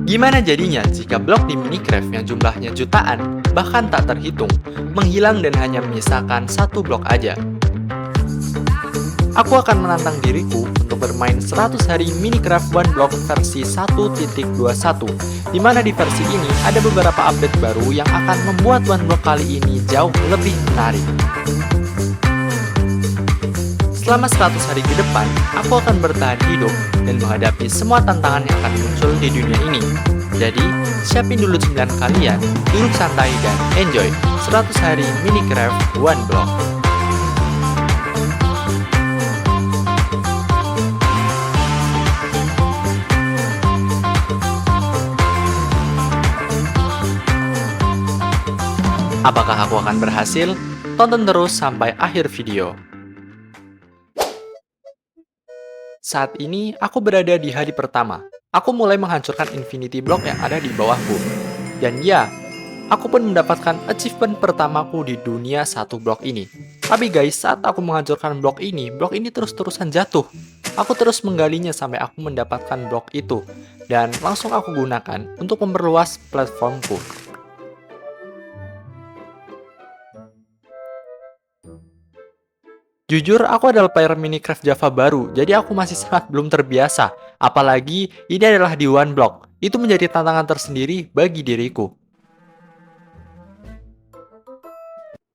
Gimana jadinya jika blok di Minecraft yang jumlahnya jutaan, bahkan tak terhitung, menghilang dan hanya menyisakan satu blok aja? Aku akan menantang diriku untuk bermain 100 hari Minecraft One Block versi 1.21, di mana di versi ini ada beberapa update baru yang akan membuat One Block kali ini jauh lebih menarik. Selama 100 hari ke depan, aku akan bertahan hidup dan menghadapi semua tantangan yang akan muncul di dunia ini. Jadi, siapin dulu cemilan kalian, duduk santai dan enjoy 100 hari Minecraft One Block. Apakah aku akan berhasil? Tonton terus sampai akhir video. Saat ini, aku berada di hari pertama. Aku mulai menghancurkan infinity block yang ada di bawahku. Dan ya, aku pun mendapatkan achievement pertamaku di dunia satu blok ini. Tapi guys, saat aku menghancurkan blok ini terus-terusan jatuh. Aku terus menggalinya sampai aku mendapatkan blok itu. Dan langsung aku gunakan untuk memperluas platformku. Jujur, aku adalah player Minecraft Java baru, jadi aku masih sangat belum terbiasa. Apalagi, ini adalah di one block. Itu menjadi tantangan tersendiri bagi diriku.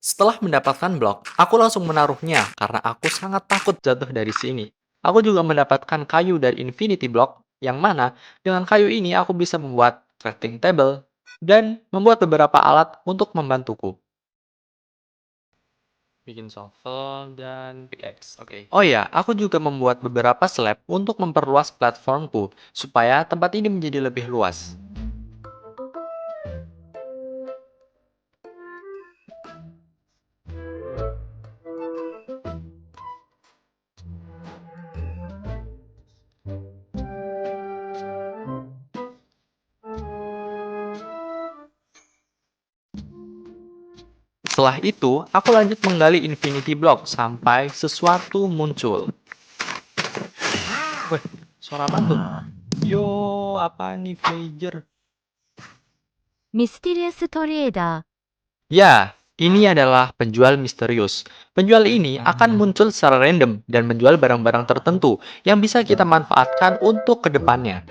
Setelah mendapatkan blok, aku langsung menaruhnya karena aku sangat takut jatuh dari sini. Aku juga mendapatkan kayu dari Infinity Block, yang mana dengan kayu ini aku bisa membuat crafting table dan membuat beberapa alat untuk membantuku. Bikin shovel dan pickaxe, oke. Oh ya, aku juga membuat beberapa slab untuk memperluas platformku, supaya tempat ini menjadi lebih luas. Setelah itu, aku lanjut menggali Infinity Block sampai sesuatu muncul. Wih, suara apa tuh? Yo, apa nih, villager? ミステリアストレーダー Ya, ini adalah penjual misterius. Penjual ini akan muncul secara random dan menjual barang-barang tertentu yang bisa kita manfaatkan untuk kedepannya.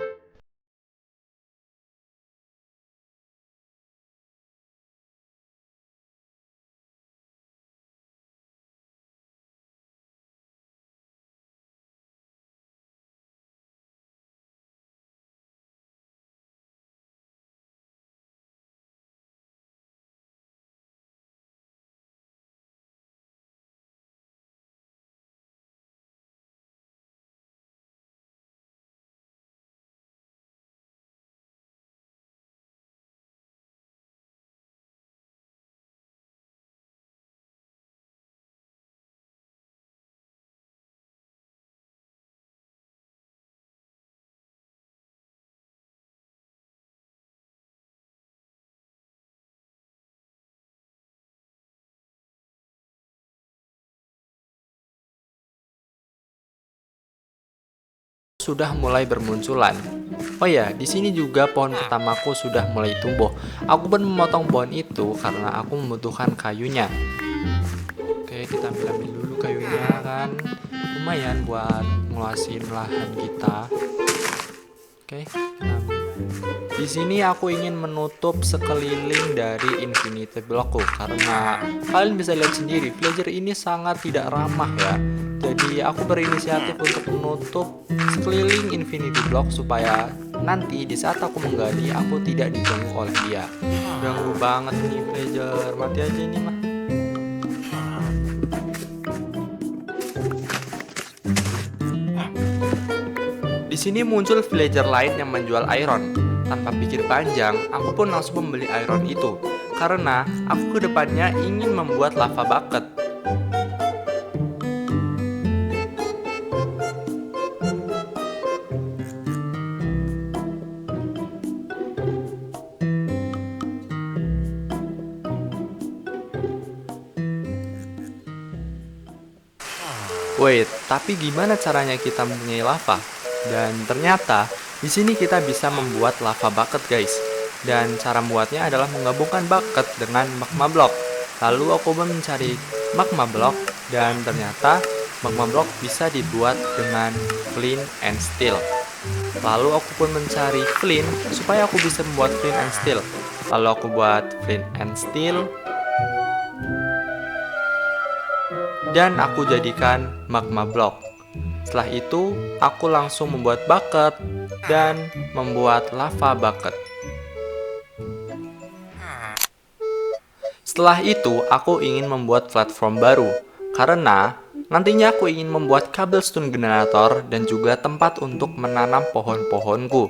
Sudah mulai bermunculan. Oh ya, di sini juga pohon pertamaku sudah mulai tumbuh. Aku pun memotong pohon itu karena aku membutuhkan kayunya. Oke, kita ambil dulu kayunya kan. Lumayan buat ngeluasin lahan kita. Oke, kita ambil. Di sini aku ingin menutup sekeliling dari Infinity Blockku karena kalian bisa lihat sendiri, villager ini sangat tidak ramah ya. Jadi aku berinisiatif untuk menutup sekeliling Infinity Block supaya nanti di saat aku menggali aku tidak diganggu oleh dia. Ganggu banget nih villager, mati aja ini mah. Di sini muncul villager lain yang menjual iron. Tanpa pikir panjang, aku pun langsung membeli iron itu karena aku kedepannya ingin membuat lava bucket. Wait, tapi gimana caranya kita mempunyai lava? Dan ternyata Di sini kita bisa membuat lava bucket guys. Dan cara membuatnya adalah menggabungkan bucket dengan magma block. Lalu aku pun mencari magma block dan ternyata magma block bisa dibuat dengan flint and steel. Lalu aku pun mencari flint supaya aku bisa membuat flint and steel. Lalu aku buat flint and steel. Dan aku jadikan magma block. Setelah itu, aku langsung membuat bucket dan membuat lava bucket. Setelah itu, aku ingin membuat platform baru, karena nantinya aku ingin membuat cobblestone generator dan juga tempat untuk menanam pohon-pohonku.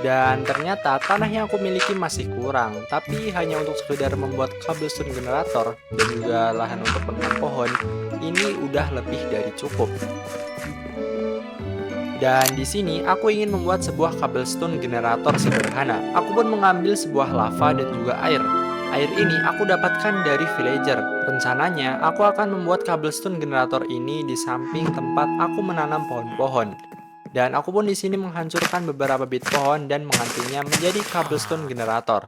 Dan ternyata tanah yang aku miliki masih kurang, tapi hanya untuk sekedar membuat cobblestone generator dan juga lahan untuk menanam pohon, ini udah lebih dari cukup. Dan di sini aku ingin membuat sebuah cobblestone generator sederhana. Aku pun mengambil sebuah lava dan juga air. Air ini aku dapatkan dari villager. Rencananya aku akan membuat cobblestone generator ini di samping tempat aku menanam pohon-pohon. Dan aku pun di sini menghancurkan beberapa bit pohon dan menggantinya menjadi cobblestone generator.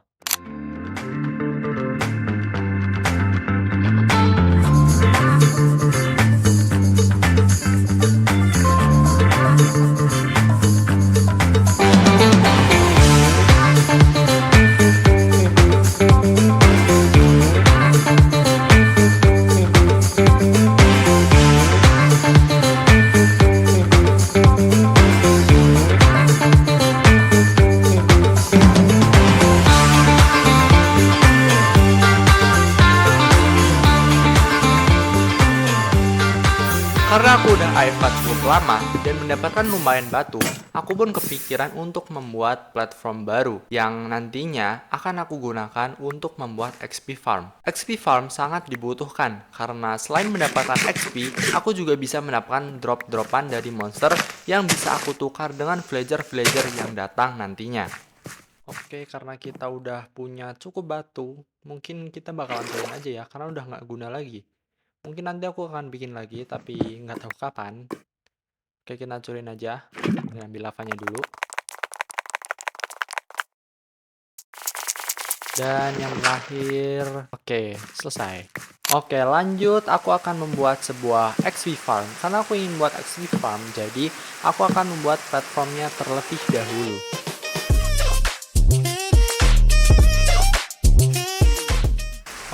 Karena aku udah AFK cukup lama dan mendapatkan lumayan batu, aku pun kepikiran untuk membuat platform baru yang nantinya akan aku gunakan untuk membuat XP farm. XP farm sangat dibutuhkan karena selain mendapatkan XP, aku juga bisa mendapatkan drop-dropan dari monster yang bisa aku tukar dengan villager-villager yang datang nantinya. Oke, karena kita udah punya cukup batu, mungkin kita bakalan turun aja ya, karena udah nggak guna lagi. Mungkin nanti aku akan bikin lagi, tapi nggak tahu kapan. Oke, kita hancurin aja. Ini ambil lavanya dulu. Dan yang terakhir, oke, selesai. Oke, lanjut. Aku akan membuat sebuah XP farm. Karena aku ingin buat XP farm, jadi aku akan membuat platformnya terlebih dahulu.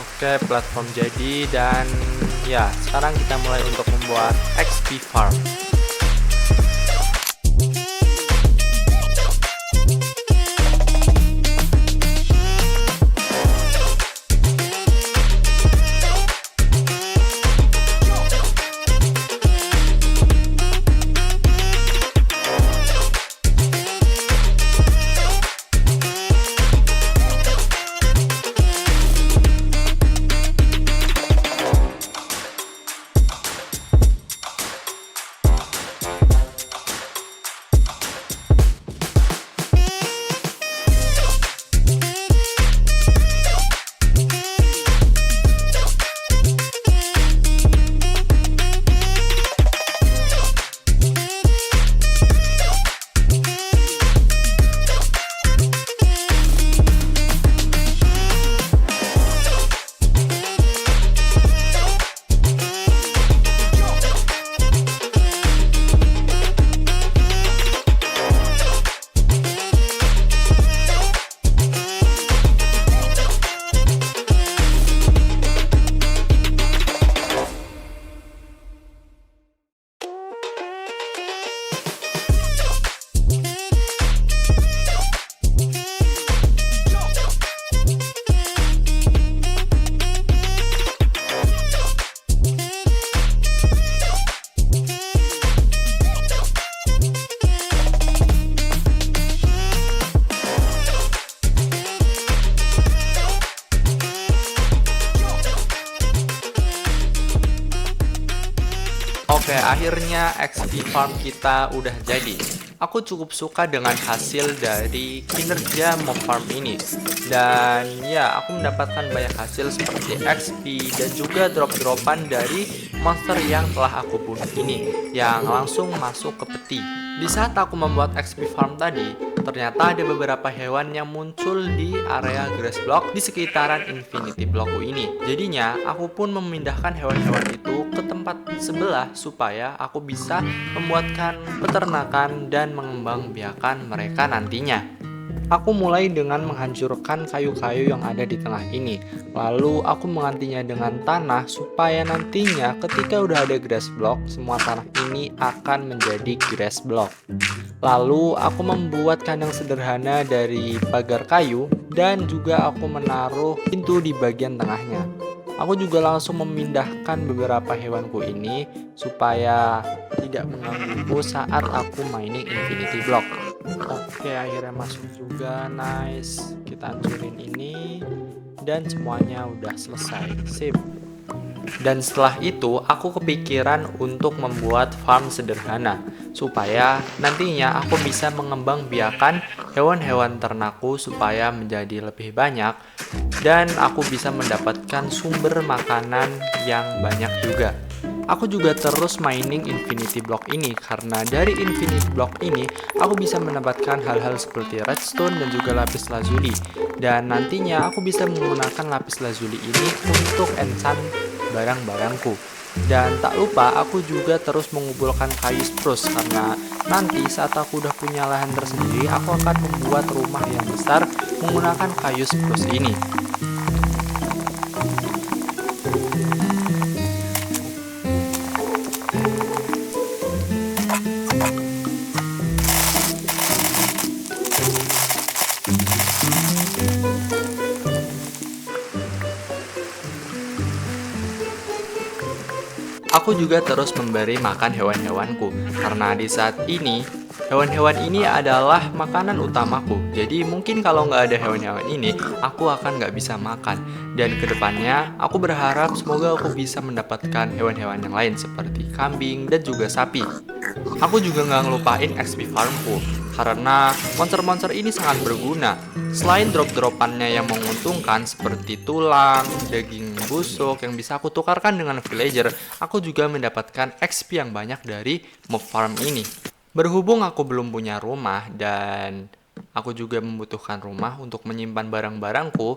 Oke, platform jadi dan ya, sekarang kita mulai untuk membuat XP farm. Oke, akhirnya XP farm kita udah jadi. Aku cukup suka dengan hasil dari kinerja mob farm ini. Dan ya, aku mendapatkan banyak hasil seperti XP dan juga drop-dropan dari monster yang telah aku bunuh ini, yang langsung masuk ke peti. Di saat aku membuat XP farm tadi, ternyata ada beberapa hewan yang muncul di area grass block di sekitaran infinity blockku ini. Jadinya, aku pun memindahkan hewan-hewan itu ke tempat sebelah supaya aku bisa membuatkan peternakan dan mengembangbiakan mereka nantinya. Aku mulai dengan menghancurkan kayu-kayu yang ada di tengah ini. Lalu aku menggantinya dengan tanah supaya nantinya ketika udah ada grass block, semua tanah ini akan menjadi grass block. Lalu aku membuat kandang sederhana dari pagar kayu dan juga aku menaruh pintu di bagian tengahnya. Aku juga langsung memindahkan beberapa hewanku ini supaya tidak menggangguku saat aku mining infinity block. Oke, akhirnya masuk juga. Nice. Kita hancurin ini dan semuanya udah selesai. Sip. Dan setelah itu aku kepikiran untuk membuat farm sederhana supaya nantinya aku bisa mengembangbiakan hewan-hewan ternakku supaya menjadi lebih banyak dan aku bisa mendapatkan sumber makanan yang banyak juga. Aku juga terus mining infinity block ini karena dari infinity block ini aku bisa mendapatkan hal-hal seperti redstone dan juga lapis lazuli. Dan nantinya aku bisa menggunakan lapis lazuli ini untuk enchant barang-barangku. Dan tak lupa aku juga terus mengumpulkan kayu spruce karena nanti saat aku udah punya lahan tersendiri aku akan membuat rumah yang besar menggunakan kayu spruce ini. Aku juga terus memberi makan hewan-hewanku karena di saat ini hewan-hewan ini adalah makanan utamaku. Jadi mungkin kalau nggak ada hewan-hewan ini aku akan nggak bisa makan. Dan kedepannya aku berharap semoga aku bisa mendapatkan hewan-hewan yang lain seperti kambing dan juga sapi. Aku juga nggak ngelupain XP farmku karena monster-monster ini sangat berguna. Selain drop-dropannya yang menguntungkan seperti tulang, daging busuk yang bisa aku tukarkan dengan villager, aku juga mendapatkan XP yang banyak dari mob farm ini. Berhubung aku belum punya rumah dan aku juga membutuhkan rumah untuk menyimpan barang-barangku,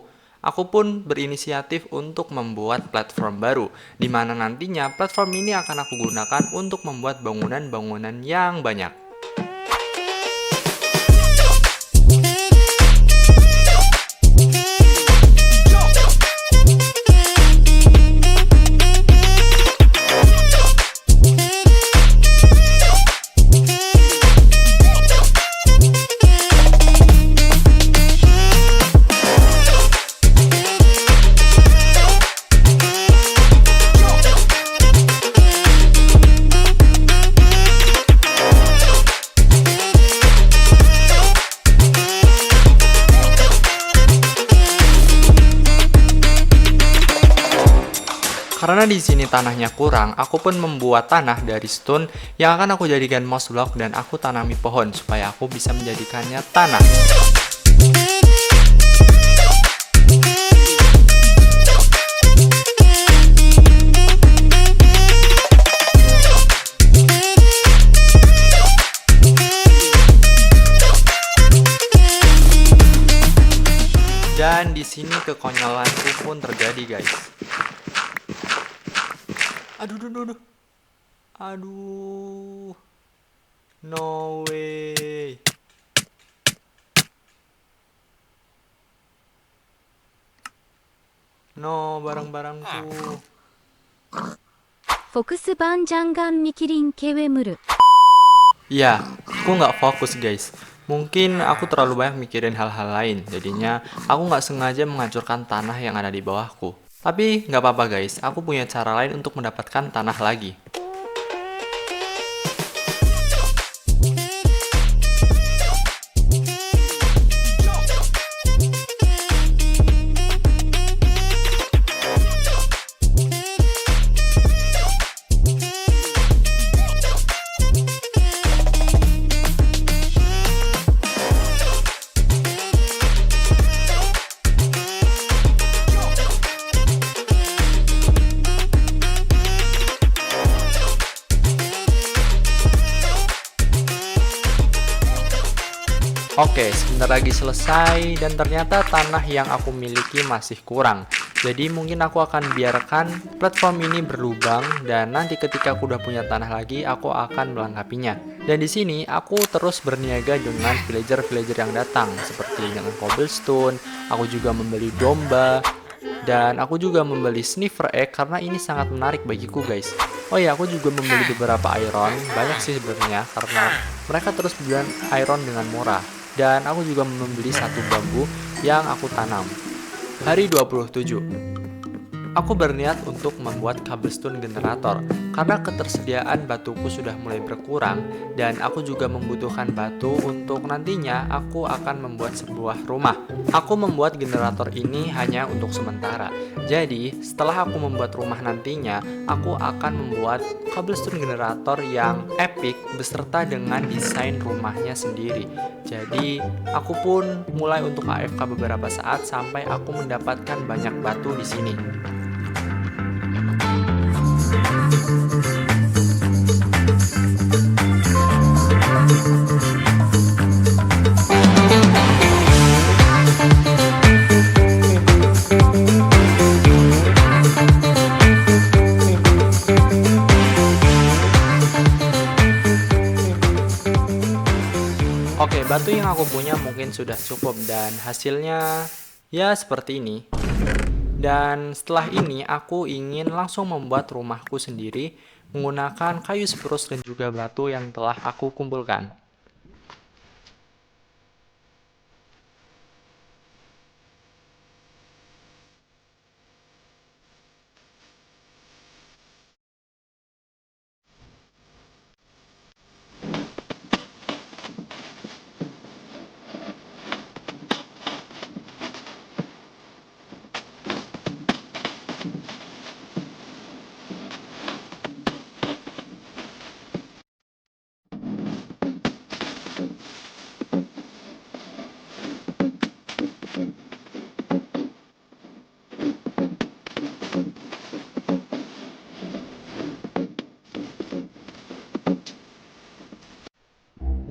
aku pun berinisiatif untuk membuat platform baru, di mana nantinya platform ini akan aku gunakan untuk membuat bangunan-bangunan yang banyak. Karena di sini tanahnya kurang, aku pun membuat tanah dari stone yang akan aku jadikan moss block dan aku tanami pohon supaya aku bisa menjadikannya tanah. Dan di sini kekonyolanku pun terjadi, guys. Aduh. No way. No, barang-barangku. Fox Ban Jangan Mikirin Kewemuru. Ya, aku nggak fokus, guys. Mungkin aku terlalu banyak mikirin hal-hal lain. Jadinya, aku nggak sengaja menghancurkan tanah yang ada di bawahku. Tapi nggak apa-apa, guys. Aku punya cara lain untuk mendapatkan tanah lagi. Oke, sebentar lagi selesai dan ternyata tanah yang aku miliki masih kurang. Jadi mungkin aku akan biarkan platform ini berlubang dan nanti ketika aku udah punya tanah lagi, aku akan melengkapinya. Dan di sini aku terus berniaga dengan villager-villager yang datang seperti dengan cobblestone, aku juga membeli domba dan aku juga membeli sniffer egg karena ini sangat menarik bagiku guys. Oh ya, aku juga membeli beberapa iron, banyak sih sebenarnya karena mereka terus jualan iron dengan murah. Dan aku juga membeli satu bambu yang aku tanam. Hari 27. Aku berniat untuk membuat cobblestone generator karena ketersediaan batuku sudah mulai berkurang dan aku juga membutuhkan batu untuk nantinya aku akan membuat sebuah rumah. Aku membuat generator ini hanya untuk sementara. Jadi, setelah aku membuat rumah nantinya, aku akan membuat cobblestone generator yang epic beserta dengan desain rumahnya sendiri. Jadi, aku pun mulai untuk AFK beberapa saat sampai aku mendapatkan banyak batu di sini. Oke, batu yang aku punya mungkin sudah cukup dan hasilnya ya seperti ini. Dan setelah ini aku ingin langsung membuat rumahku sendiri menggunakan kayu spruce dan juga batu yang telah aku kumpulkan.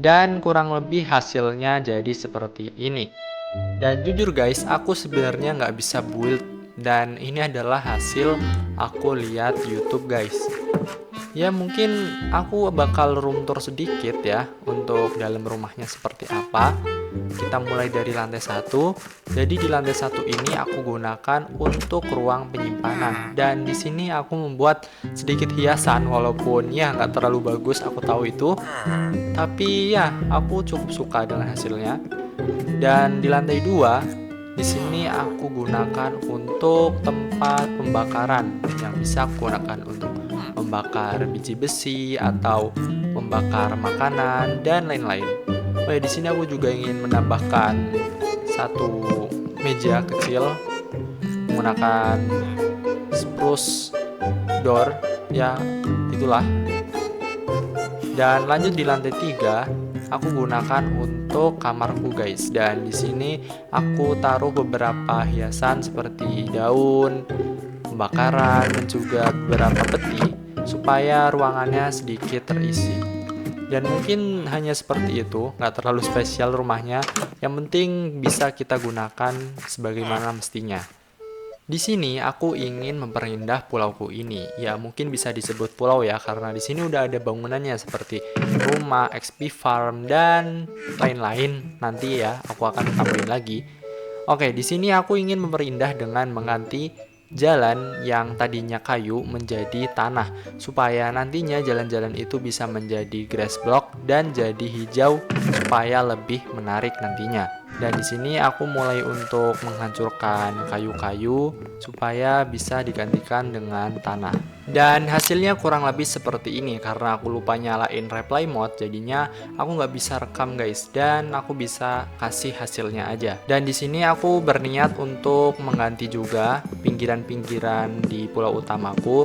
Dan kurang lebih hasilnya jadi seperti ini. Dan jujur guys, aku sebenarnya nggak bisa build dan ini adalah hasil aku lihat YouTube guys. Ya mungkin aku bakal room tour sedikit ya untuk dalam rumahnya seperti apa. Kita mulai dari lantai 1. Jadi di lantai 1 ini aku gunakan untuk ruang penyimpanan dan di sini aku membuat sedikit hiasan walaupun ya nggak terlalu bagus, aku tahu itu. Tapi ya aku cukup suka dengan hasilnya. Dan di lantai 2 di sini aku gunakan untuk tempat pembakaran yang bisa aku gunakan untuk membakar biji besi atau membakar makanan dan lain-lain. Oh ya, di sini aku juga ingin menambahkan satu meja kecil menggunakan spruce door, ya itulah. Dan lanjut di lantai 3, aku gunakan untuk kamarku guys. Dan di sini aku taruh beberapa hiasan seperti daun, pembakaran dan juga beberapa peti supaya ruangannya sedikit terisi. Dan mungkin hanya seperti itu, nggak terlalu spesial rumahnya. Yang penting bisa kita gunakan sebagaimana mestinya. Di sini aku ingin memperindah pulauku ini. Ya mungkin bisa disebut pulau ya karena di sini udah ada bangunannya seperti rumah, XP farm dan lain-lain. Nanti ya aku akan tambahin lagi. Oke, di sini aku ingin memperindah dengan mengganti jalan yang tadinya kayu menjadi tanah supaya nantinya jalan-jalan itu bisa menjadi grass block dan jadi hijau supaya lebih menarik nantinya. Dan di sini aku mulai untuk menghancurkan kayu-kayu supaya bisa digantikan dengan tanah. Dan hasilnya kurang lebih seperti ini karena aku lupa nyalain replay mode, jadinya aku nggak bisa rekam guys dan aku bisa kasih hasilnya aja. Dan di sini aku berniat untuk mengganti juga pinggiran-pinggiran di pulau utamaku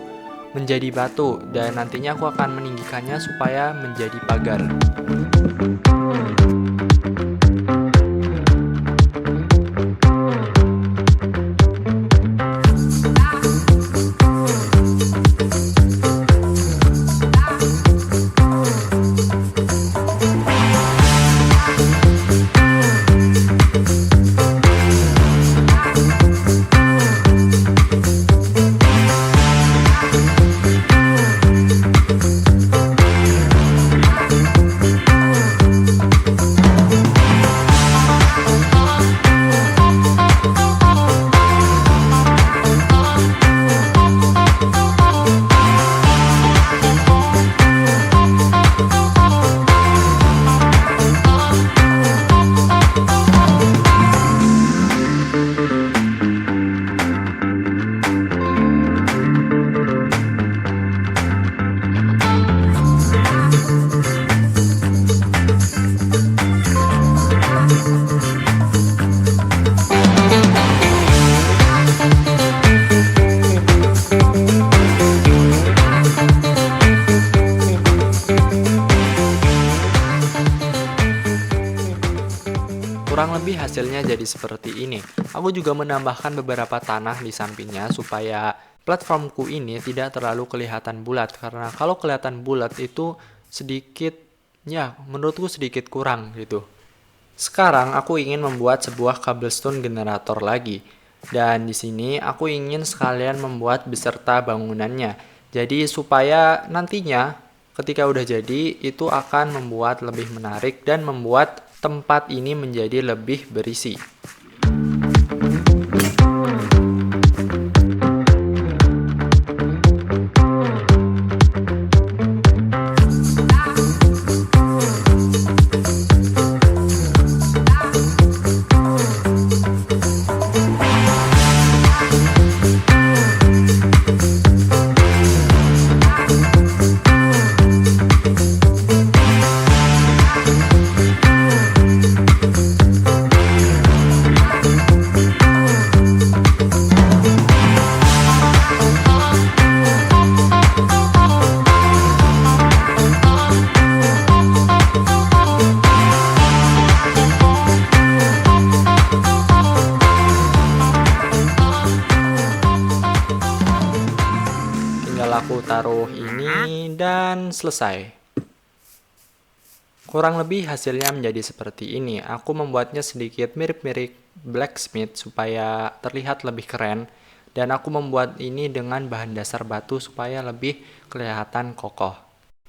menjadi batu dan nantinya aku akan meninggikannya supaya menjadi pagar. Kurang lebih hasilnya jadi seperti ini. Aku juga menambahkan beberapa tanah di sampingnya supaya platformku ini tidak terlalu kelihatan bulat. Karena kalau kelihatan bulat itu sedikit, ya menurutku sedikit kurang gitu. Sekarang aku ingin membuat sebuah cobblestone generator lagi. Dan di sini aku ingin sekalian membuat beserta bangunannya. Jadi supaya nantinya ketika udah jadi itu akan membuat lebih menarik dan membuat tempat ini menjadi lebih berisi. Aku taruh ini dan selesai. Kurang lebih hasilnya menjadi seperti ini. Aku membuatnya sedikit mirip-mirip blacksmith supaya terlihat lebih keren. Dan aku membuat ini dengan bahan dasar batu supaya lebih kelihatan kokoh.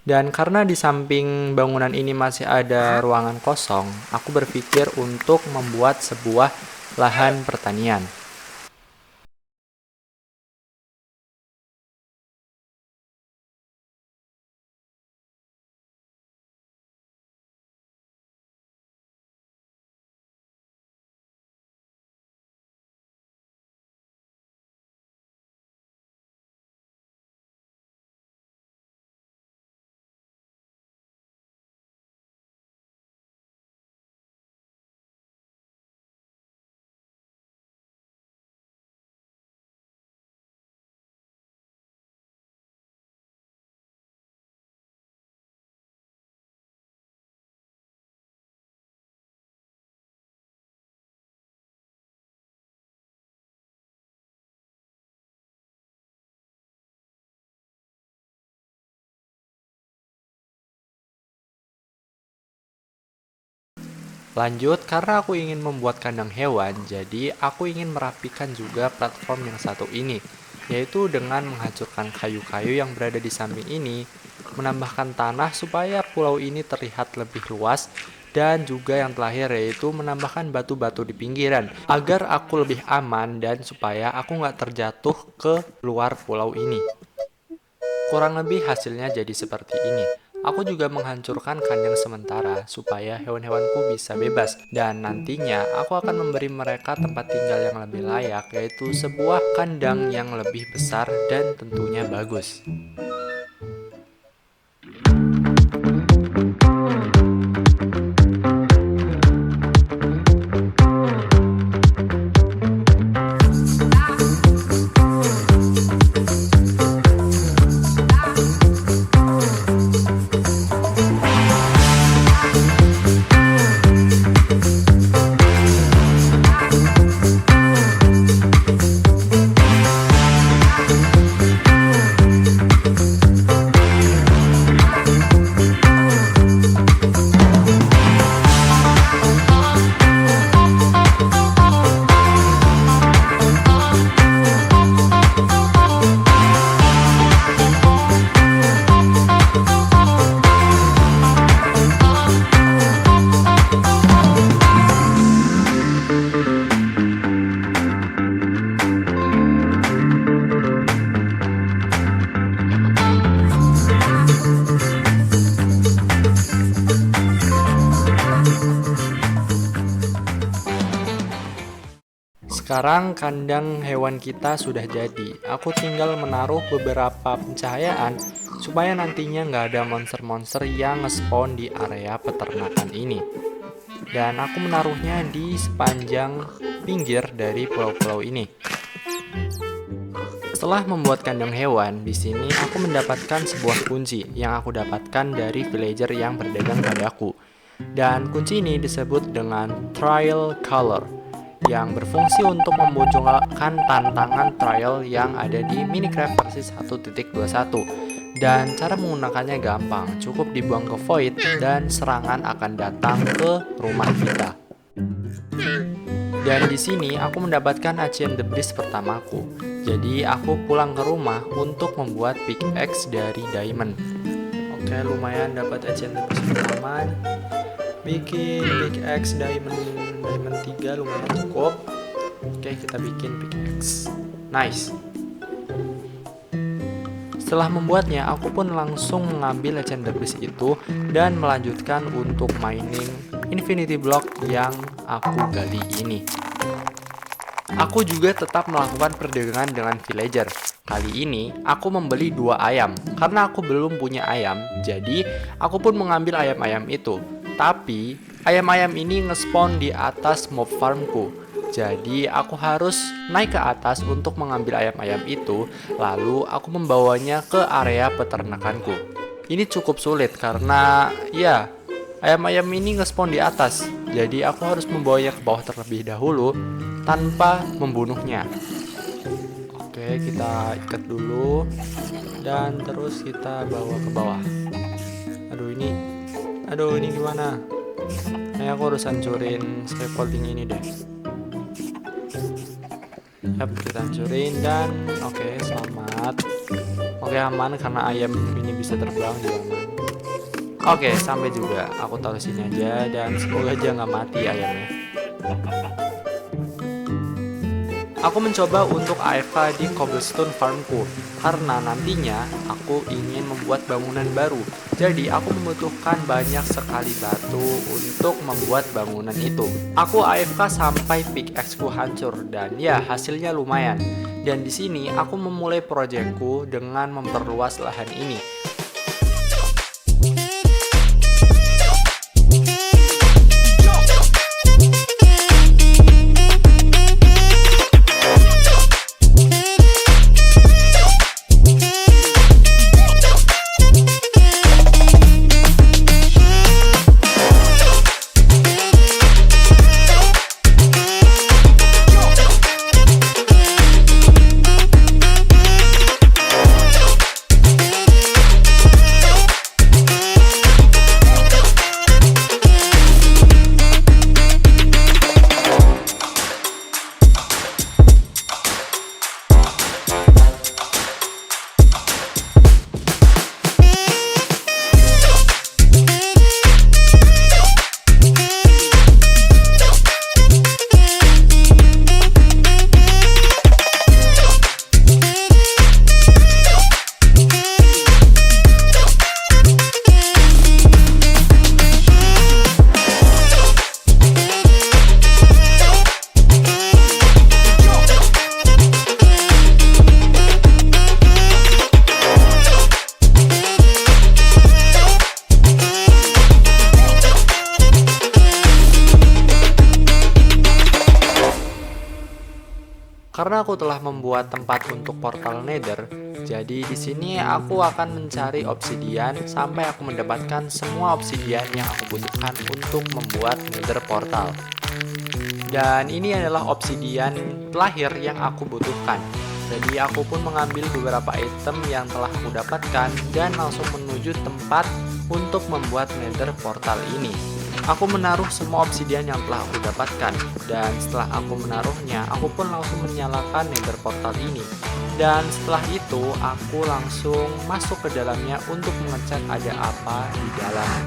Dan karena di samping bangunan ini masih ada ruangan kosong, aku berpikir untuk membuat sebuah lahan pertanian. Lanjut, karena aku ingin membuat kandang hewan, jadi aku ingin merapikan juga platform yang satu ini, yaitu dengan menghancurkan kayu-kayu yang berada di samping ini, menambahkan tanah supaya pulau ini terlihat lebih luas, dan juga yang terakhir yaitu menambahkan batu-batu di pinggiran, agar aku lebih aman dan supaya aku nggak terjatuh ke luar pulau ini. Kurang lebih hasilnya jadi seperti ini. Aku juga menghancurkan kandang sementara supaya hewan-hewanku bisa bebas dan nantinya aku akan memberi mereka tempat tinggal yang lebih layak, yaitu sebuah kandang yang lebih besar dan tentunya bagus. Sekarang kandang hewan kita sudah jadi. Aku tinggal menaruh beberapa pencahayaan supaya nantinya nggak ada monster-monster yang nge-spawn di area peternakan ini. Dan aku menaruhnya di sepanjang pinggir dari pulau-pulau ini. Setelah membuat kandang hewan, di sini aku mendapatkan sebuah kunci yang aku dapatkan dari villager yang berdagang padaku. Dan kunci ini disebut dengan trial color yang berfungsi untuk memunculkan tantangan trial yang ada di Minecraft versi 1.21. Dan cara menggunakannya gampang, cukup dibuang ke void dan serangan akan datang ke rumah kita. Dan di sini aku mendapatkan achievement debris pertamaku. Jadi aku pulang ke rumah untuk membuat pickaxe dari diamond. Oke, lumayan dapat achievement debris pertama. Bikin pickaxe diamond 3 lumayan cukup. Oke, kita bikin pickaxe. Nice. Setelah membuatnya, aku pun langsung mengambil achievement debris itu dan melanjutkan untuk mining infinity block yang aku gali ini. Aku juga tetap melakukan perdagangan dengan villager. Kali ini, aku membeli 2 ayam. Karena aku belum punya ayam, jadi aku pun mengambil ayam-ayam itu. Tapi, ayam-ayam ini nge-spawn di atas mob farmku. Jadi, aku harus naik ke atas untuk mengambil ayam-ayam itu, lalu aku membawanya ke area peternakanku. Ini cukup sulit karena, ya, ayam-ayam ini nge-spawn di atas. Jadi, aku harus membawanya ke bawah terlebih dahulu tanpa membunuhnya. Oke, kita ikat dulu dan terus kita bawa ke bawah. Aduh, ini gimana? Aku harus hancurin scaffolding ini deh. Yap, kita hancurin dan oke, selamat. Oke, aman karena ayam ini bisa terbang di aman. Oke, sampai juga. Aku taruh sini aja dan semoga aja nggak mati ayamnya. Aku mencoba untuk AFK di cobblestone farmku karena nantinya aku ingin membuat bangunan baru. Jadi aku membutuhkan banyak sekali batu untuk membuat bangunan itu. Aku AFK sampai pickaxe-ku hancur dan ya hasilnya lumayan. Dan di sini aku memulai proyekku dengan memperluas lahan ini. Karena aku telah membuat tempat untuk portal Nether, jadi di sini aku akan mencari obsidian sampai aku mendapatkan semua obsidian yang aku butuhkan untuk membuat Nether portal. Dan ini adalah obsidian terakhir yang aku butuhkan. Jadi aku pun mengambil beberapa item yang telah aku dapatkan dan langsung menuju tempat untuk membuat Nether portal ini. Aku menaruh semua obsidian yang telah aku dapatkan, dan setelah aku menaruhnya, aku pun langsung menyalakan Nether portal ini. Dan setelah itu, aku langsung masuk ke dalamnya untuk mengecek ada apa di dalam.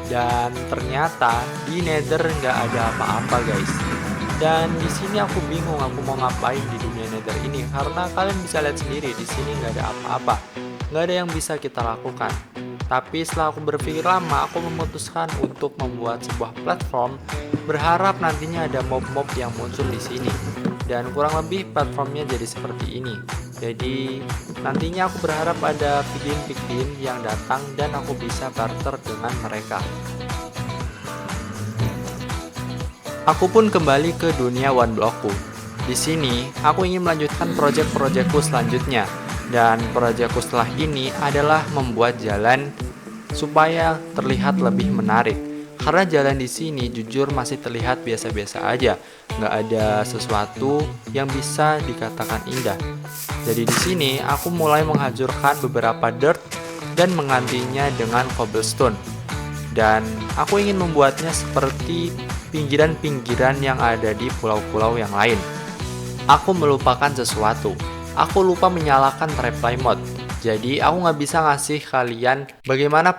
Dan ternyata di Nether nggak ada apa-apa, guys. Dan di sini aku bingung aku mau ngapain di dunia Nether ini, karena kalian bisa lihat sendiri di sini nggak ada apa-apa, nggak ada yang bisa kita lakukan. Tapi setelah aku berpikir lama, aku memutuskan untuk membuat sebuah platform, berharap nantinya ada mob-mob yang muncul di sini. Dan kurang lebih platformnya jadi seperti ini. Jadi nantinya aku berharap ada piglin-piglin yang datang dan aku bisa barter dengan mereka. Aku pun kembali ke dunia one blockku. Di sini aku ingin melanjutkan proyek-proyekku selanjutnya. Dan proyekku setelah ini adalah membuat jalan supaya terlihat lebih menarik. Karena jalan di sini jujur masih terlihat biasa-biasa aja, nggak ada sesuatu yang bisa dikatakan indah. Jadi di sini aku mulai menghancurkan beberapa dirt dan menggantinya dengan cobblestone. Dan aku ingin membuatnya seperti pinggiran-pinggiran yang ada di pulau-pulau yang lain. Aku melupakan sesuatu. Aku lupa menyalakan reply mode. Jadi aku nggak bisa ngasih kalian bagaimana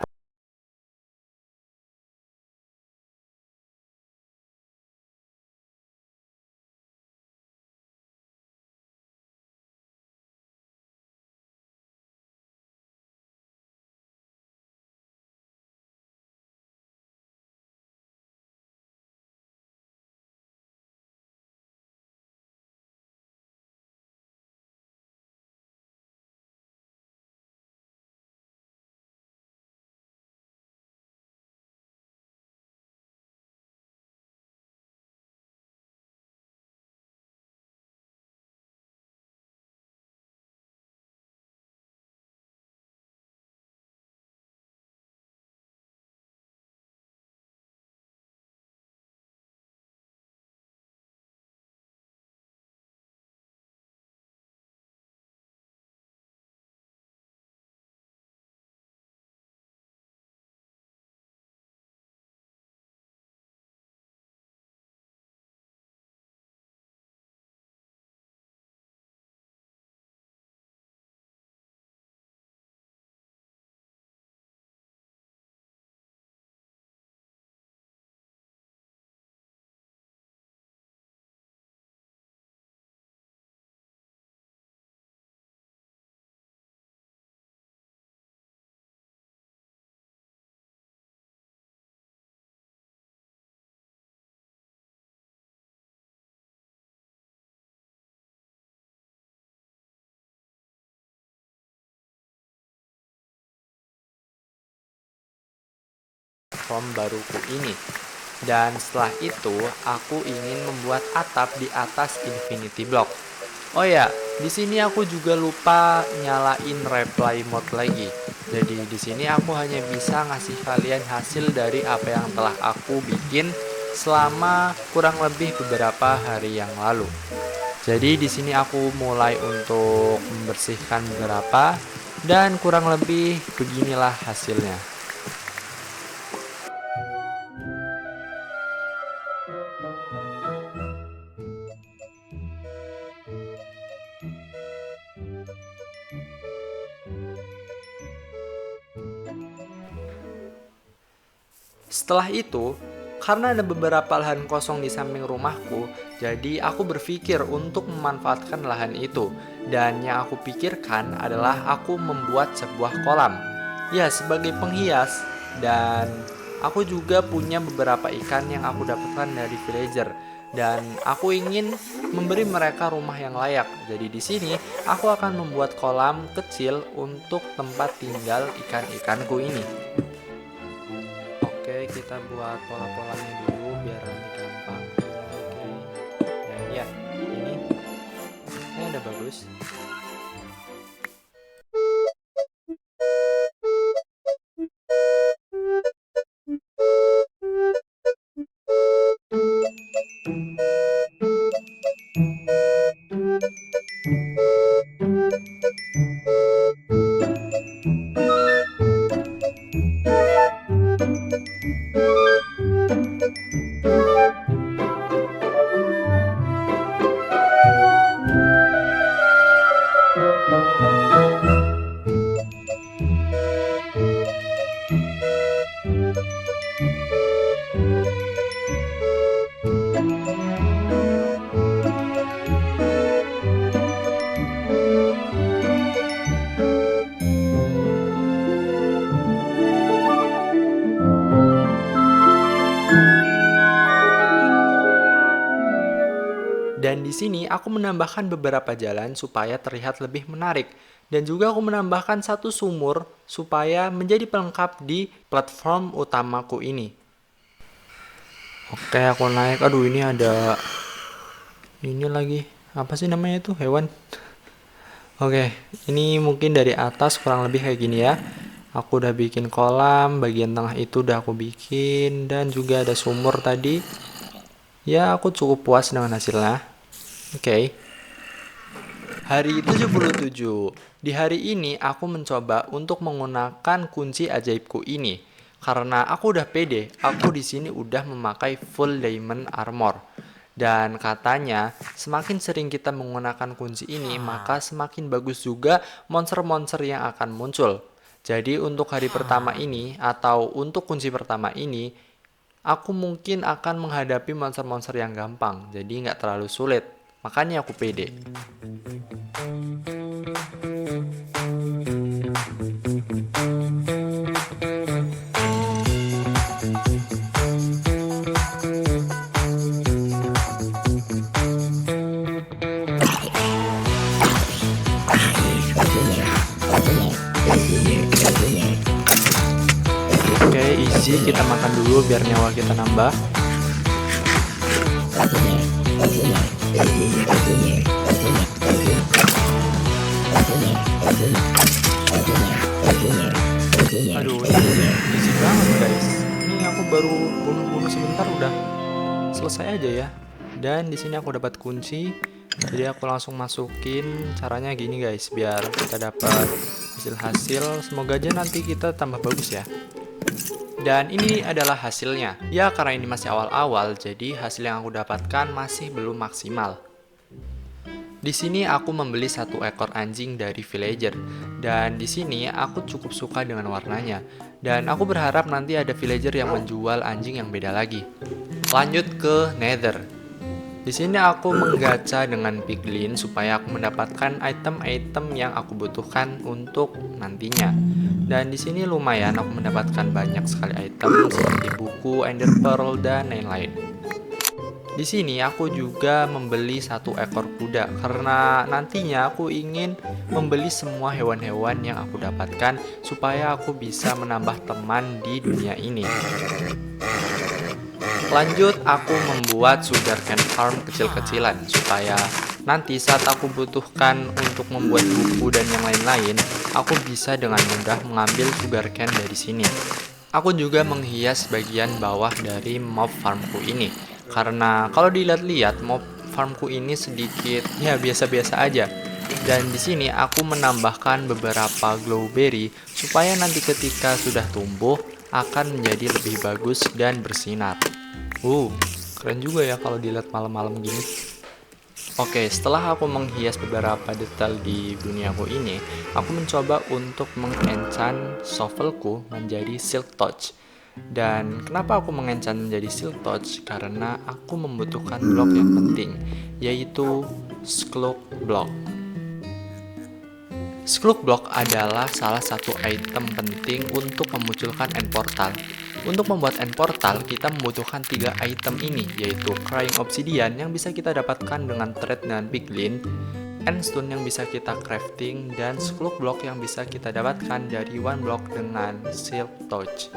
platform baruku ini. Dan setelah itu, aku ingin membuat atap di atas Infinity Block. Oh ya, di sini aku juga lupa nyalain reply mode lagi. Jadi di sini aku hanya bisa ngasih kalian hasil dari apa yang telah aku bikin selama kurang lebih beberapa hari yang lalu. Jadi di sini aku mulai untuk membersihkan beberapa dan kurang lebih beginilah hasilnya. Setelah itu, karena ada beberapa lahan kosong di samping rumahku, jadi aku berpikir untuk memanfaatkan lahan itu. Dan yang aku pikirkan adalah aku membuat sebuah kolam. Ya, sebagai penghias. Dan aku juga punya beberapa ikan yang aku dapatkan dari villager. Dan aku ingin memberi mereka rumah yang layak. Jadi di sini aku akan membuat kolam kecil untuk tempat tinggal ikan-ikanku ini. Oke, kita buat pola-polanya dulu biar nanti gampang. Oke. Dan ya, ini udah bagus. Dan di sini aku menambahkan beberapa jalan supaya terlihat lebih menarik. Dan juga aku menambahkan satu sumur supaya menjadi pelengkap di platform utamaku ini. Oke, aku naik. Aduh, ini ada ini lagi. Apa sih namanya itu? Hewan. Oke, ini mungkin dari atas kurang lebih kayak gini ya. Aku udah bikin kolam, bagian tengah itu udah aku bikin, dan juga ada sumur tadi. Ya, aku cukup puas dengan hasilnya. Oke. Hari 77. Di hari ini aku mencoba untuk menggunakan kunci ajaibku ini. Karena aku udah pede, aku di sini udah memakai full diamond armor. Dan katanya, semakin sering kita menggunakan kunci ini, maka semakin bagus juga monster-monster yang akan muncul. Jadi untuk hari pertama ini, atau untuk kunci pertama ini, aku mungkin akan menghadapi monster-monster yang gampang. Jadi nggak terlalu sulit. Makanya aku pede. Oke, easy. Kita makan dulu biar nyawa kita nambah. Aduh, ini easy banget guys. Ini aku baru bunuh-bunuh sebentar udah selesai aja ya. Dan di sini aku dapat kunci. Jadi aku langsung masukin. Caranya gini guys, biar kita dapat hasil-hasil. Semoga aja nanti kita tambah bagus ya. Dan ini adalah hasilnya. Ya, karena ini masih awal-awal, jadi hasil yang aku dapatkan masih belum maksimal. Di sini aku membeli 1 ekor anjing dari villager, dan di sini aku cukup suka dengan warnanya. Dan aku berharap nanti ada villager yang menjual anjing yang beda lagi. Lanjut ke Nether. Di sini aku menggacha dengan piglin supaya aku mendapatkan item-item yang aku butuhkan untuk nantinya. Dan di sini lumayan aku mendapatkan banyak sekali item seperti buku, ender pearl, dan lain-lain. Di sini aku juga membeli 1 ekor kuda karena nantinya aku ingin membeli semua hewan-hewan yang aku dapatkan supaya aku bisa menambah teman di dunia ini. Lanjut, aku membuat sugarcane farm kecil-kecilan supaya nanti saat aku butuhkan untuk membuat buku dan yang lain-lain, aku bisa dengan mudah mengambil sugarcane dari sini. Aku juga menghias bagian bawah dari mob farmku ini. Karena kalau dilihat-lihat mob farmku ini sedikit ya biasa-biasa aja. Dan di sini aku menambahkan beberapa glowberry supaya nanti ketika sudah tumbuh akan menjadi lebih bagus dan bersinar. Keren juga ya kalau dilihat malam-malam gini. Oke, setelah aku menghias beberapa detail di duniaku ini, aku mencoba untuk mengenchant shovelku menjadi silk touch. Dan kenapa aku mengenchant menjadi silk touch? Karena aku membutuhkan blok yang penting, yaitu Sklook block. Sklook block adalah salah satu item penting untuk memunculkan end portal. Untuk membuat end portal, kita membutuhkan 3 item ini, yaitu Crying Obsidian yang bisa kita dapatkan dengan trade dengan piglin, endstone yang bisa kita crafting, dan Sklook block yang bisa kita dapatkan dari one block dengan silk touch.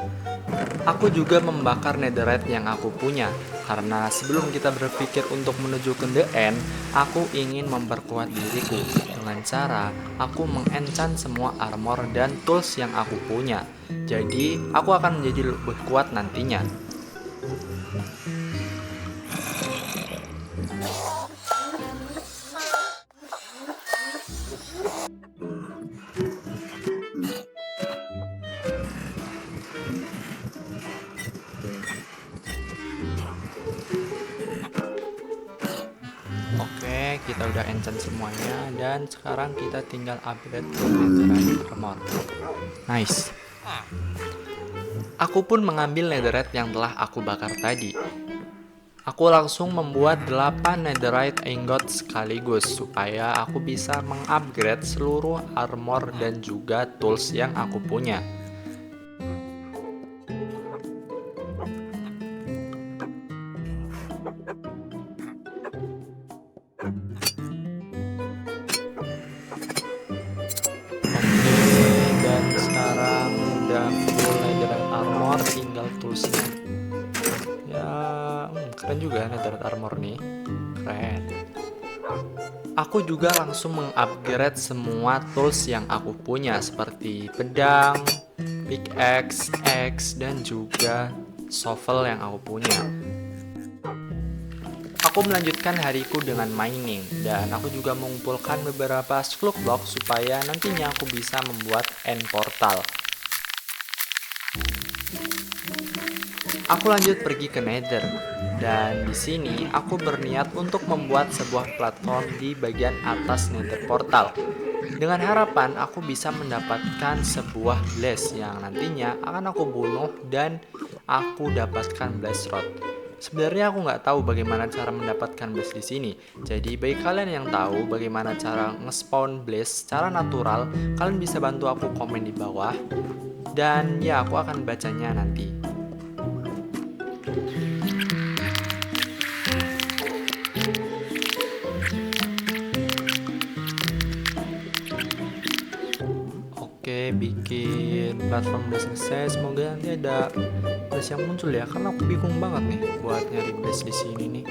Aku juga membakar netherite yang aku punya, karena sebelum kita berpikir untuk menuju ke the end, aku ingin memperkuat diriku dengan cara aku mengenchant semua armor dan tools yang aku punya. Jadi, aku akan menjadi lebih kuat nantinya. Oke, kita udah enchant semuanya dan sekarang kita tinggal upgrade ke netherite armor. Nice. Aku pun mengambil netherite yang telah aku bakar tadi. Aku langsung membuat 8 netherite ingot sekaligus supaya aku bisa mengupgrade seluruh armor dan juga tools yang aku punya. Tinggal toolsnya ya. Keren juga netherite armor nih, keren. Aku juga langsung mengupgrade semua tools yang aku punya seperti pedang, pickaxe, axe, dan juga shovel yang aku punya. Aku melanjutkan hariku dengan mining, dan aku juga mengumpulkan beberapa slug block supaya nantinya aku bisa membuat end portal. Aku lanjut pergi ke Nether, dan di sini aku berniat untuk membuat sebuah platform di bagian atas Nether portal. Dengan harapan aku bisa mendapatkan sebuah blaze yang nantinya akan aku bunuh dan aku dapatkan blaze rod. Sebenarnya aku nggak tahu bagaimana cara mendapatkan blaze di sini. Jadi bagi kalian yang tahu bagaimana cara nge-spawn blaze secara natural, kalian bisa bantu aku komen di bawah. Dan ya, aku akan bacanya nanti. Oke, bikin platform udah selesai. Semoga nanti ada blaze yang muncul ya, karena aku bingung banget nih buat nyari blaze di sini nih.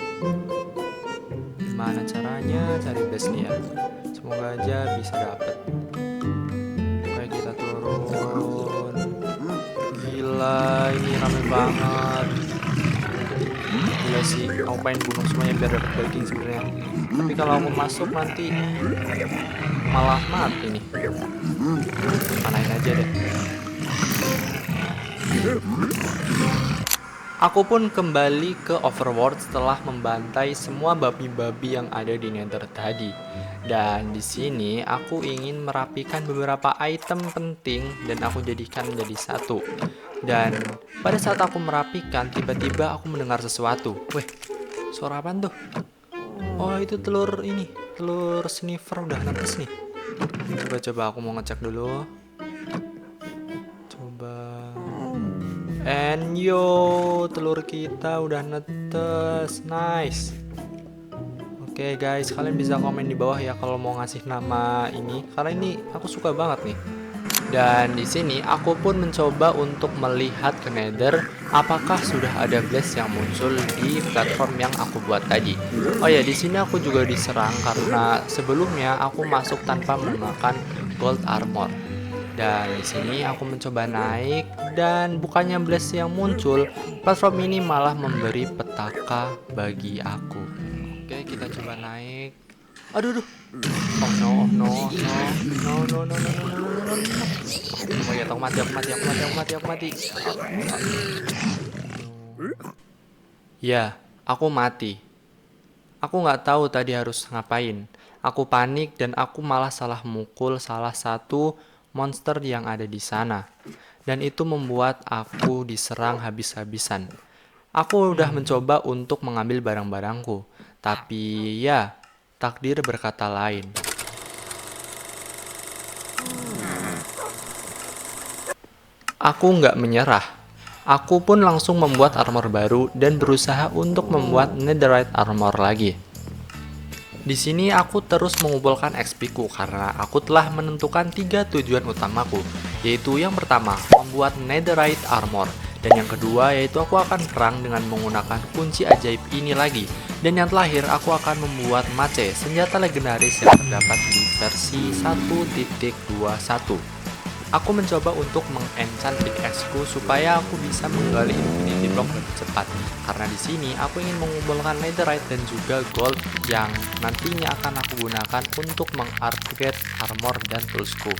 Gimana caranya cari blaze nih ya? Semoga aja bisa dapet. Oke, kita turun. Gila, ini rame banget. Gila sih, aku pengen bunuh semuanya biar dapat daging sebenarnya. Tapi kalau aku masuk nanti malah mati nih. Panahin aja deh. Aku pun kembali ke Overworld setelah membantai semua babi-babi yang ada di Nether tadi. Dan di sini aku ingin merapikan beberapa item penting dan aku jadikan menjadi satu. Dan pada saat aku merapikan, tiba-tiba aku mendengar sesuatu. Weh, suara apaan tuh? Oh, itu telur ini, telur sniffer udah netes nih. Coba aku mau ngecek dulu. Coba. And yo, telur kita udah netes. Nice. Oke guys, kalian bisa komen di bawah ya kalau mau ngasih nama ini, karena ini aku suka banget nih. Dan di sini aku pun mencoba untuk melihat ke Nether apakah sudah ada blaze yang muncul di platform yang aku buat tadi. Oh ya, di sini aku juga diserang karena sebelumnya aku masuk tanpa menggunakan gold armor. Dan di sini aku mencoba naik dan bukannya blaze yang muncul, platform ini malah memberi petaka bagi aku. Oke, kita coba naik. Aduh. Oh no. Oh ya, aku mati. Ya, aku mati. Aku nggak tahu tadi harus ngapain. Aku panik dan aku malah salah mukul salah satu monster yang ada di sana. Dan itu membuat aku diserang habis-habisan. Aku udah mencoba untuk mengambil barang-barangku. Tapi ya, takdir berkata lain. Aku nggak menyerah. Aku pun langsung membuat armor baru dan berusaha untuk membuat netherite armor lagi. Di sini aku terus mengumpulkan XP ku karena aku telah menentukan 3 tujuan utamaku, yaitu yang pertama, membuat netherite armor, dan yang kedua yaitu aku akan perang dengan menggunakan kunci ajaib ini lagi, dan yang terakhir aku akan membuat mace, senjata legendaris yang terdapat di versi 1.21. Aku mencoba untuk mengenchant pickaxe-ku supaya aku bisa menggali infinity block lebih cepat. Karena di sini aku ingin mengumpulkan netherite dan juga gold yang nantinya akan aku gunakan untuk mengupgrade armor dan toolsku.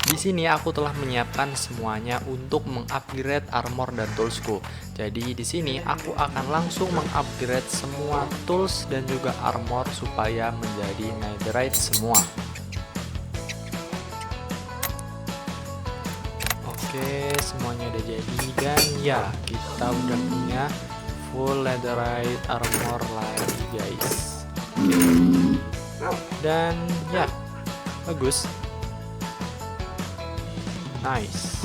Di sini aku telah menyiapkan semuanya untuk mengupgrade armor dan toolsku. Jadi di sini aku akan langsung mengupgrade semua tools dan juga armor supaya menjadi netherite semua. Oke, semuanya udah jadi dan ya, kita udah punya full netherite armor lagi guys. Dan ya, bagus. Nice.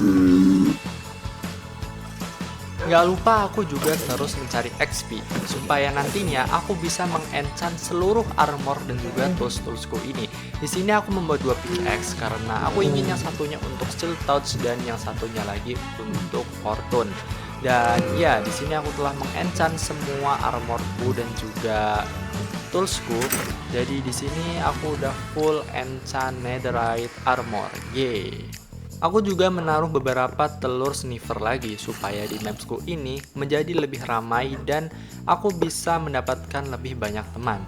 Gak lupa aku juga terus mencari XP supaya nantinya aku bisa mengenchant seluruh armor dan juga tools-toolsku ini. Di sini aku membuat 2 pickaxe karena aku ingin yang satunya untuk steel touch dan yang satunya lagi untuk fortune. Dan ya, di sini aku telah mengenchant semua armorku dan juga toolsku. Jadi di sini aku udah full enchant netherite armor. Yeay. Aku juga menaruh beberapa telur sniffer lagi supaya di mapsku ini menjadi lebih ramai dan aku bisa mendapatkan lebih banyak teman.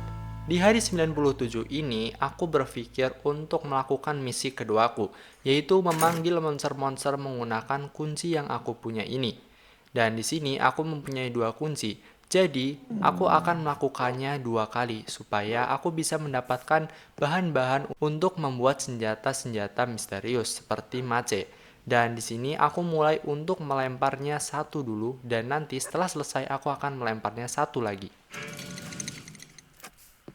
Di hari 97 ini, aku berpikir untuk melakukan misi keduaku, yaitu memanggil monster-monster menggunakan kunci yang aku punya ini. Dan di sini aku mempunyai dua kunci, jadi aku akan melakukannya 2 kali supaya aku bisa mendapatkan bahan-bahan untuk membuat senjata-senjata misterius seperti mace. Dan di sini aku mulai untuk melemparnya satu dulu dan nanti setelah selesai aku akan melemparnya satu lagi.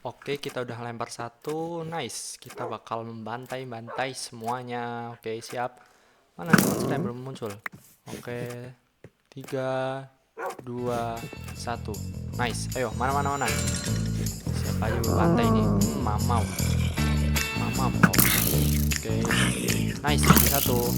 Oke, kita udah lempar satu. Nice. Kita bakal membantai-bantai semuanya. Oke, siap. Mana nih monster yang belum muncul? Oke. 3, 2, 1. Nice. Ayo, mana. Siapa aja gue bantai nih. Mamau. Oke. Nice, satu.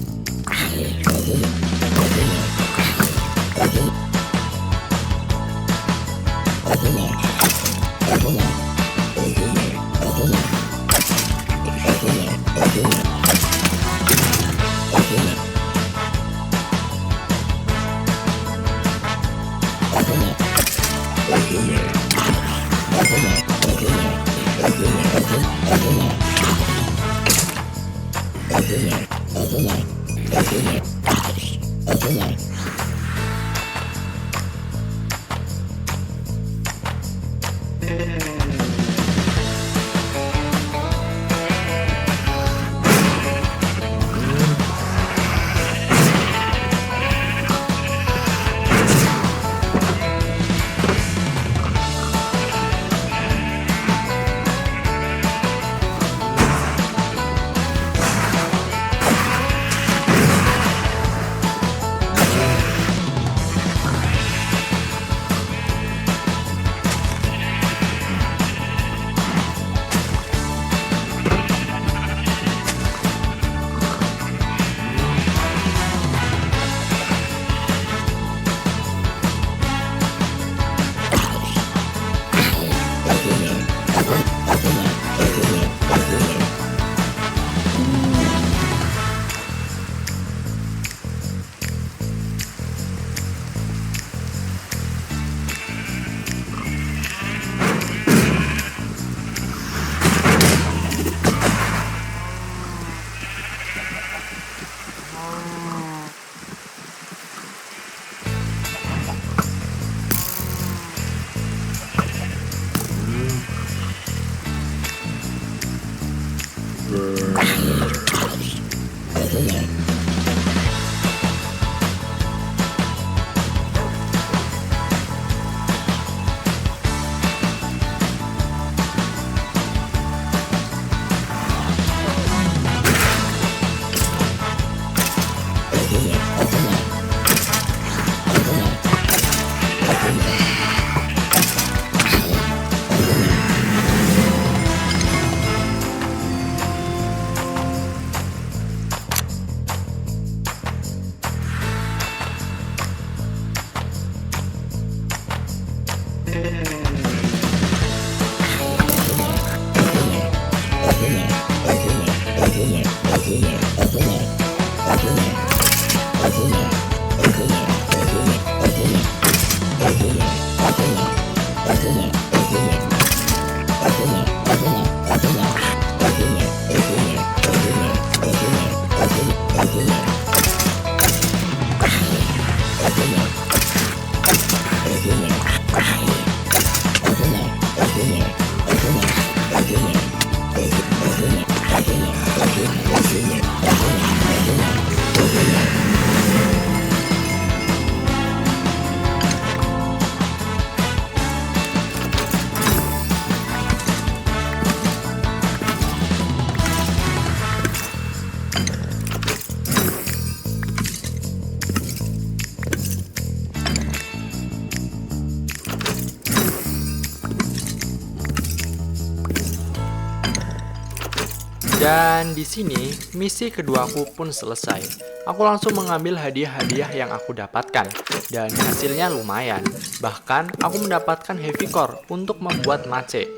Dan di sini, misi keduaku pun selesai. Aku langsung mengambil hadiah-hadiah yang aku dapatkan, dan hasilnya lumayan. Bahkan, aku mendapatkan heavy core untuk membuat mace.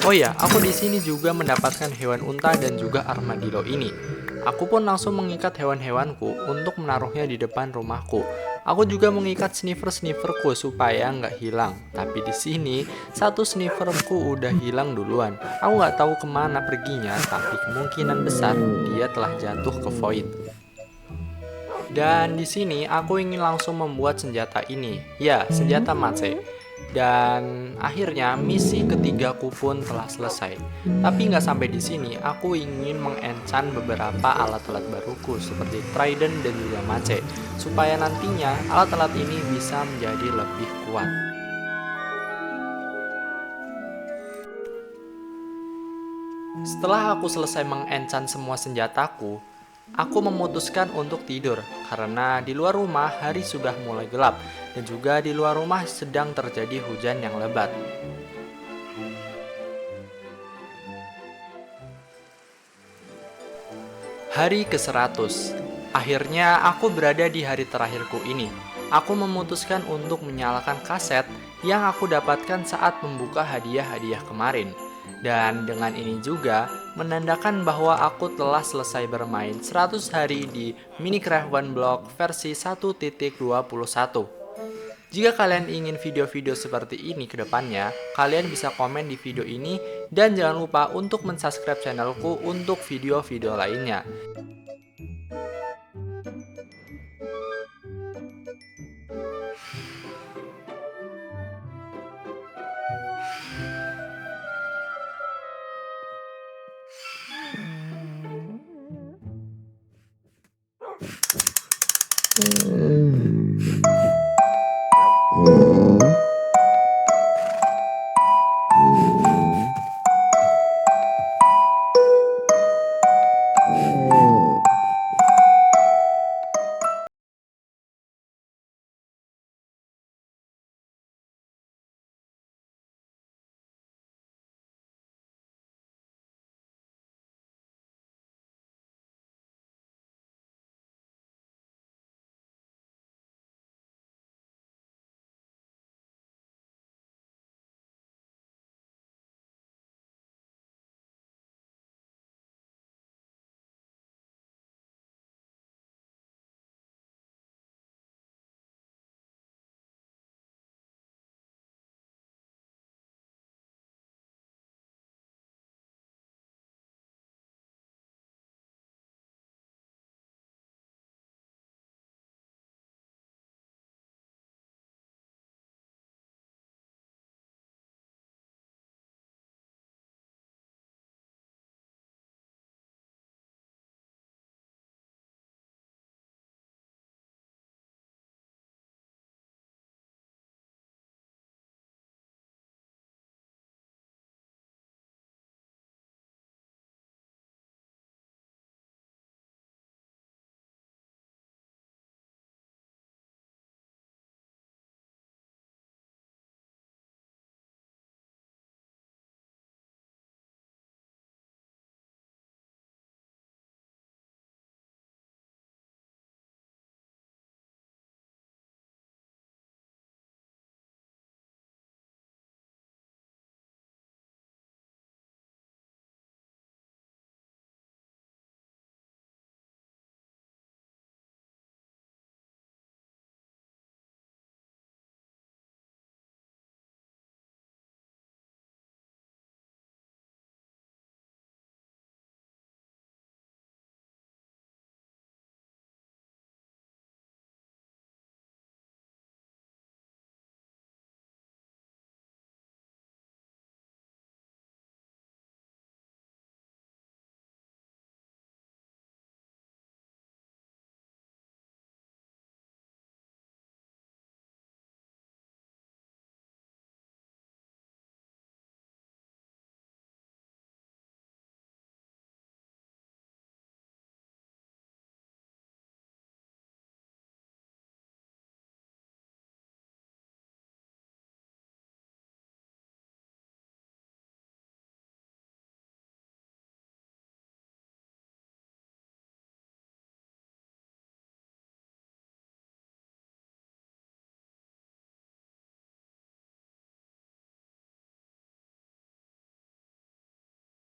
Oh ya, aku di sini juga mendapatkan hewan unta dan juga armadillo ini. Aku pun langsung mengikat hewan-hewanku untuk menaruhnya di depan rumahku. Aku juga mengikat sniffer-snifferku supaya nggak hilang. Tapi di sini satu snifferku udah hilang duluan. Aku nggak tahu kemana perginya, tapi kemungkinan besar dia telah jatuh ke void. Dan di sini aku ingin langsung membuat senjata ini. Ya, senjata Mace. Dan akhirnya misi ketigaku pun telah selesai. Tapi nggak sampai di sini, aku ingin mengenchant beberapa alat-alat baruku seperti trident dan juga Mace, supaya nantinya alat-alat ini bisa menjadi lebih kuat. Setelah aku selesai mengenchant semua senjataku, aku memutuskan untuk tidur karena di luar rumah hari sudah mulai gelap dan juga di luar rumah sedang terjadi hujan yang lebat. Hari ke-100. Akhirnya aku berada di hari terakhirku ini. Aku memutuskan untuk menyalakan kaset yang aku dapatkan saat membuka hadiah-hadiah kemarin. Dan dengan ini juga menandakan bahwa aku telah selesai bermain 100 hari di Minecraft One Block versi 1.21. Jika kalian ingin video-video seperti ini ke depannya, kalian bisa komen di video ini dan jangan lupa untuk mensubscribe channelku untuk video-video lainnya.